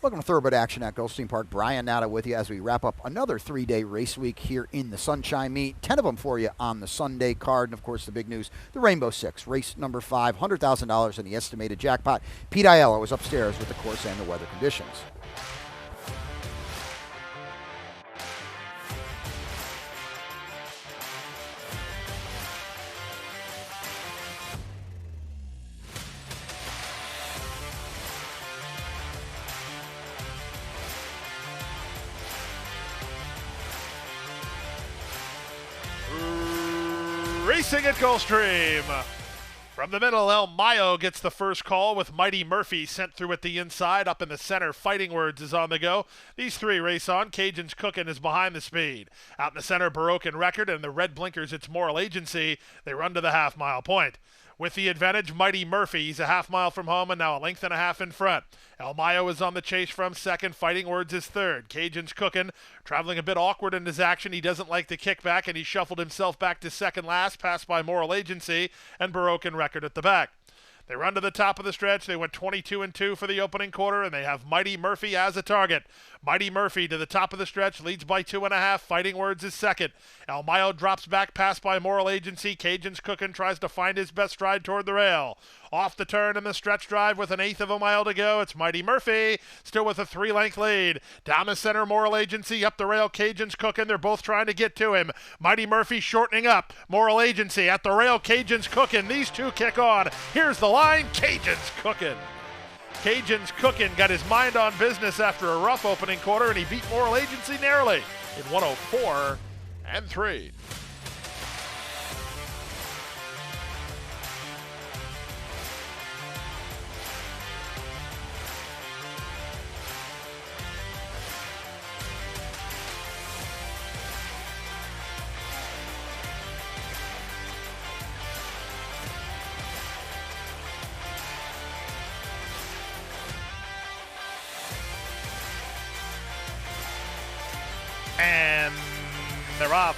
Welcome to Thoroughbred Action at Gulfstream Park. Brian Nada with you as we wrap up another 3-day race week here in the Sunshine Meet. 10 of them for you on the Sunday card. And, of course, the big news, the Rainbow Six, race number 5, $100,000 in the estimated jackpot. Pete Aiello is upstairs with the course and the weather conditions. Racing at Gulfstream. From the middle, El Mayo gets the first call with Mighty Murphy sent through at the inside. Up in the center, Fighting Words is on the go. These three race on. Cajun's Cookin' is behind the speed. Out in the center, Baroque and Record, and the red blinkers, it's Moral Agency. They run to the half-mile point. With the advantage, Mighty Murphy. He's a half-mile from home and now a length and a half in front. El Mayo is on the chase from second. Fighting Words is third. Cajun's Cookin', traveling a bit awkward in his action. He doesn't like the kickback, and he shuffled himself back to second last, passed by Moral Agency and Baroque and Record at the back. They run to the top of the stretch. They went 22-2 for the opening quarter, and they have Mighty Murphy as a target. Mighty Murphy to the top of the stretch, leads by 2.5. Fighting Words is second. El Mayo drops back, passed by Moral Agency. Cajun's Cookin' tries to find his best stride toward the rail. Off the turn in the stretch drive with 1/8 of a mile to go. It's Mighty Murphy, still with a 3-length lead. Down the center, Moral Agency. Up the rail, Cajun's Cookin'. They're both trying to get to him. Mighty Murphy shortening up. Moral Agency at the rail, Cajun's Cookin'. These two kick on. Here's the line, Cajun's Cookin'. Cajun's Cookin' got his mind on business after a rough opening quarter, and he beat Moral Agency narrowly in 104-3. And they're off.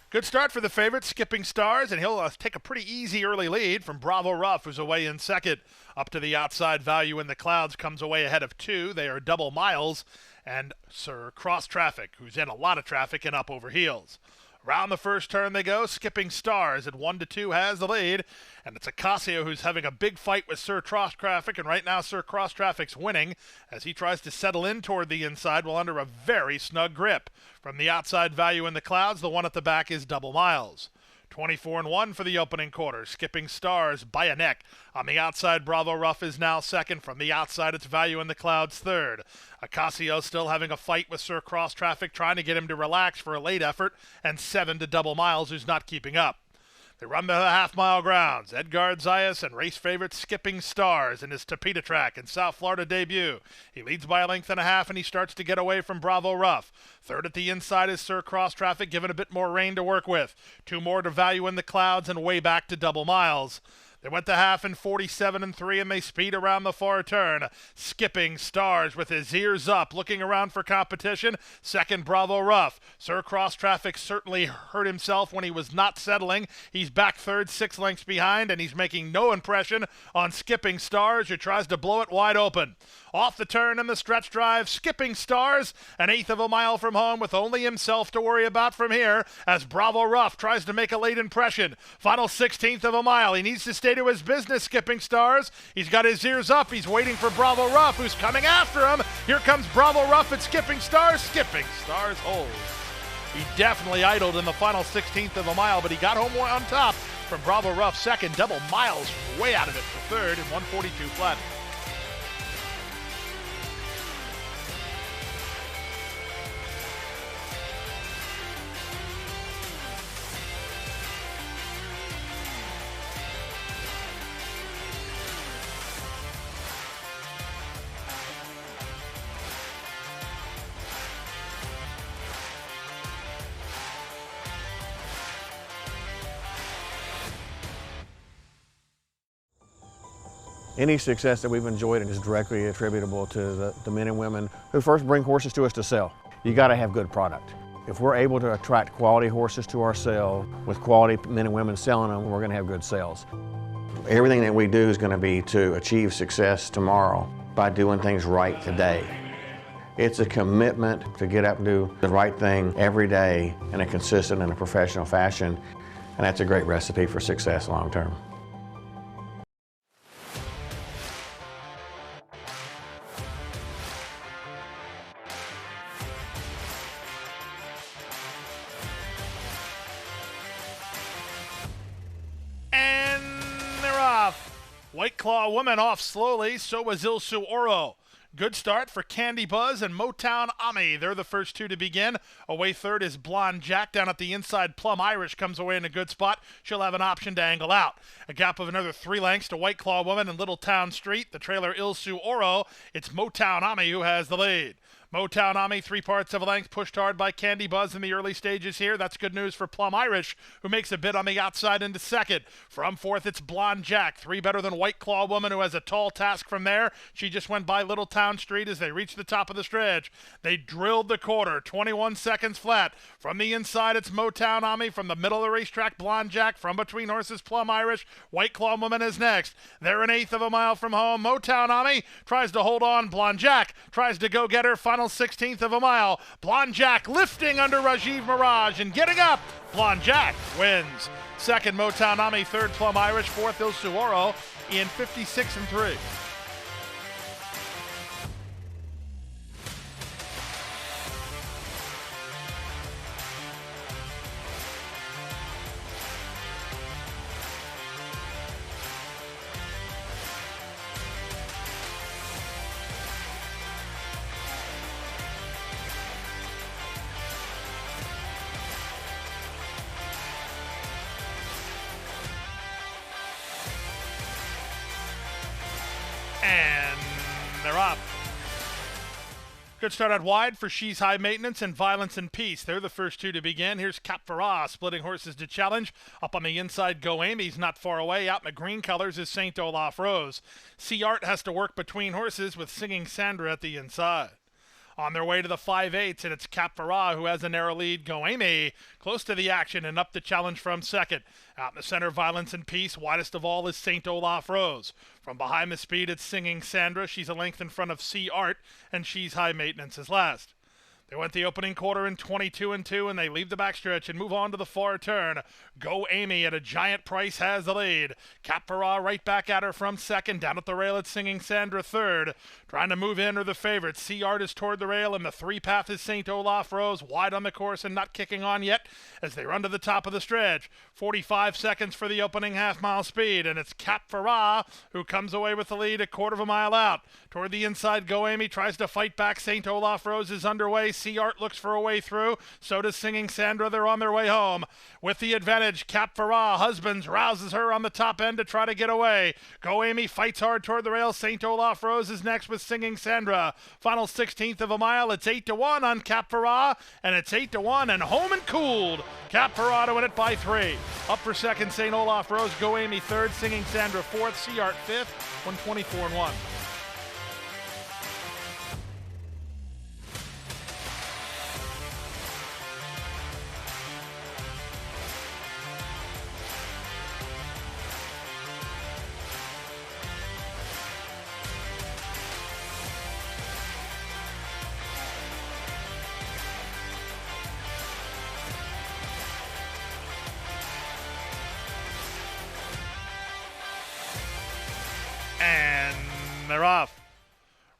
Good start for the favorite, Skipping Stars, and he'll take a pretty easy early lead from Bravo Rough, who's away in second. Up to the outside, Value in the Clouds comes away ahead of 2. They are double miles. And Sir Cross Traffic, who's in a lot of traffic and up over heels. Around the first turn they go. Skipping Stars at 1-2 has the lead. And it's Acacio who's having a big fight with Sir Cross Traffic. And right now Sir Cross Traffic's winning as he tries to settle in toward the inside while under a very snug grip. From the outside, Value in the Clouds. The one at the back is Double Miles. 24-1 for the opening quarter. Skipping Stars by a neck. On the outside, Bravo Rough is now second. From the outside, it's Value in the Clouds third. Acacio still having a fight with Sir Cross Traffic, trying to get him to relax for a late effort, and 7 to Double Miles, who's not keeping up. They run to the half-mile grounds. Edgar Zayas and race favorite Skipping Stars in his Tapeta track in South Florida debut. He leads by a length and a half, and he starts to get away from Bravo Rough. Third at the inside is Sir Cross Traffic, given a bit more rain to work with. 2 more to Value in the Clouds, and way back to Double Miles. They went to half in 47-3, and they speed around the far turn. Skipping Stars with his ears up, looking around for competition. Second, Bravo Rough. Sir Cross Traffic certainly hurt himself when he was not settling. He's back third, 6 lengths behind, and he's making no impression on Skipping Stars, who tries to blow it wide open. Off the turn in the stretch drive, Skipping Stars, 1/8 of a mile from home with only himself to worry about from here as Bravo Rough tries to make a late impression. Final 1/16 of a mile. He needs to stay to his business, Skipping Stars. He's got his ears up. He's waiting for Bravo Rough, who's coming after him. Here comes Bravo Rough and Skipping Stars. Skipping Stars holds. He definitely idled in the final 1/16 of a mile, but he got home on top from Bravo Rough second. Double Miles way out of it for third in 142 flat. Any success that we've enjoyed is directly attributable to the men and women who first bring horses to us to sell. You got to have good product. If we're able to attract quality horses to our sale with quality men and women selling them, we're going to have good sales. Everything that we do is going to be to achieve success tomorrow by doing things right today. It's a commitment to get up and do the right thing every day in a consistent and a professional fashion, and that's a great recipe for success long term. And they're off. White Claw woman off slowly, so was Ilsu Oro. Good start for Candy Buzz and Motown Ami. They're the first two to begin. Away third is Blonde Jack. Down at the inside, Plum Irish comes away in a good spot. She'll have an option to angle out. A gap of another 3 lengths to White Claw Woman and Little Town Street. The trailer Ilsu Oro. It's Motown Ami who has the lead. Motown Ami, 3/4 of a length, pushed hard by Candy Buzz in the early stages here. That's good news for Plum Irish, who makes a bid on the outside into second. From fourth, it's Blonde Jack, 3 better than White Claw Woman, who has a tall task from there. She just went by Little Town Street as they reached the top of the stretch. They drilled the quarter, 21 seconds flat. From the inside, it's Motown Ami. From the middle of the racetrack, Blonde Jack. From between horses, Plum Irish. White Claw Woman is next. They're 1/8 of a mile from home. Motown Ami tries to hold on. Blonde Jack tries to go get her. Final 16th of a mile. Blonde Jack lifting under Rajiv Mirage and getting up. Blonde Jack wins. Second, Motown Ami. Third, Plum Irish. Fourth, Ilsu Oro in 56 and 3. And they're up. Good start out wide for She's High Maintenance and Violence and Peace. They're the first two to begin. Here's Cap Farah splitting horses to challenge. Up on the inside, Go Amy's not far away. Out in the green colors is St. Olaf Rose. C Art has to work between horses with Singing Sandra at the inside. On their way to the 5/8, and it's Cap Farah who has a narrow lead. Go Amy close to the action and up the challenge from second. Out in the center, Violence and Peace. Widest of all is St. Olaf Rose. From behind the speed, it's Singing Sandra. She's a length in front of C Art, and She's High Maintenance is last. They went the opening quarter in 22 and 2, and they leave the backstretch and move on to the far turn. Go Amy at a giant price has the lead. Cap Farah right back at her from second. Down at the rail, it's Singing Sandra third. Trying to move in are the favorites. C Art is toward the rail, and the 3-path is St. Olaf Rose, wide on the course and not kicking on yet as they run to the top of the stretch. 45 seconds for the opening half-mile speed, and it's Cap Farah who comes away with the lead a 1/4 mile out. Toward the inside, Go Amy tries to fight back. St. Olaf Rose is underway. C Art looks for a way through. So does Singing Sandra. They're on their way home. With the advantage, Cap Farah husbands rouses her on the top end to try to get away. Go Amy fights hard toward the rail. St. Olaf Rose is next with Singing Sandra. Final 16th of a mile. It's 8-1 on Cap Farah, and it's 8-1 and home and cooled. Cap Farah to win it by 3. Up for second, St. Olaf Rose. Go Amy third. Singing Sandra fourth. C Art fifth. 124 and 1. And they're off.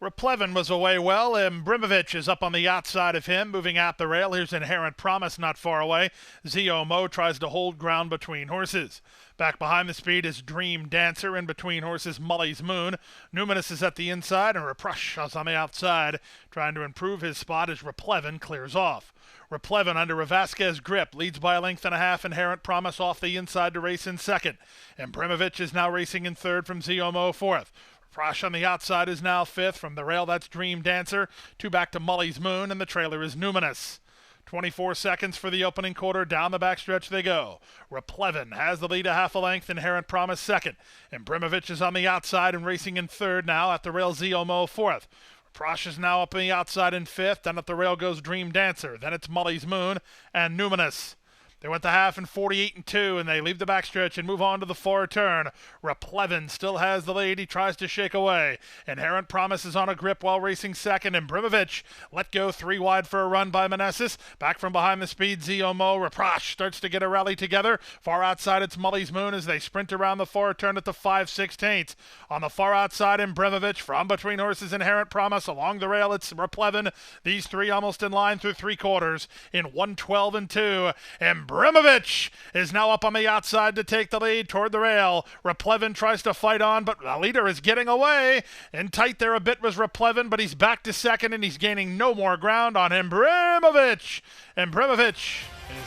Raplevin was away well, and Brimovich is up on the outside of him, moving out the rail. Here's Inherent Promise not far away. Zio Mo tries to hold ground between horses. Back behind the speed is Dream Dancer. In between horses, Mully's Moon. Numinous is at the inside, and Reproche is on the outside, trying to improve his spot as Raplevin clears off. Raplevin under a Vasquez grip leads by a length and a half. Inherent Promise off the inside to race in second. And Brimovich is now racing in third from Zio Mo fourth. Frosh on the outside is now fifth. From the rail, that's Dream Dancer. 2 back to Mully's Moon, and the trailer is Numinous. 24 seconds for the opening quarter. Down the backstretch they go. Raplevin has the lead a half a length. Inherent Promise second. And Brimovich is on the outside and racing in third now. At the rail, Zio Mo fourth. Frosh is now up on the outside in fifth. Down at the rail goes Dream Dancer. Then it's Mully's Moon and Numinous. They went the half in 48-2, and they leave the backstretch and move on to the far turn. Replevin still has the lead. He tries to shake away. Inherent Promise is on a grip while racing second, and Brimovich let go 3 wide for a run by Manessis. Back from behind the speed, Ziomo. Reproche starts to get a rally together. Far outside, it's Mully's Moon as they sprint around the far turn at the 5/16. On the far outside, in Brimovich, from between horses, Inherent Promise. Along the rail, it's Replevin. These three almost in line through 3/4 in 1:12-2. And Brimovich is now up on the outside to take the lead toward the rail. Replevin tries to fight on, but the leader is getting away. In tight there a bit was Replevin, but he's back to second, and he's gaining no more ground on him. Brimovich! And Brimovich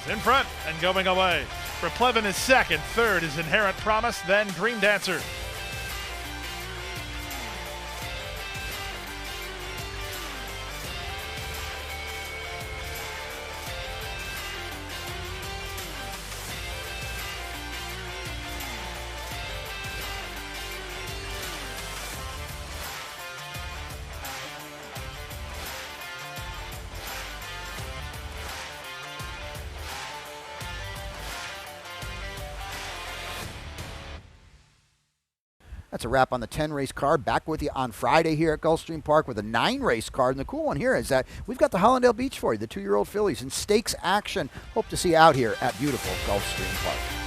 is in front and going away. Replevin is second. Third is Inherent Promise, then Green Dancer. That's a wrap on the 10-race card. Back with you on Friday here at Gulfstream Park with a 9-race card. And the cool one here is that we've got the Hollandale Beach for you, the 2-year-old fillies in stakes action. Hope to see you out here at beautiful Gulfstream Park.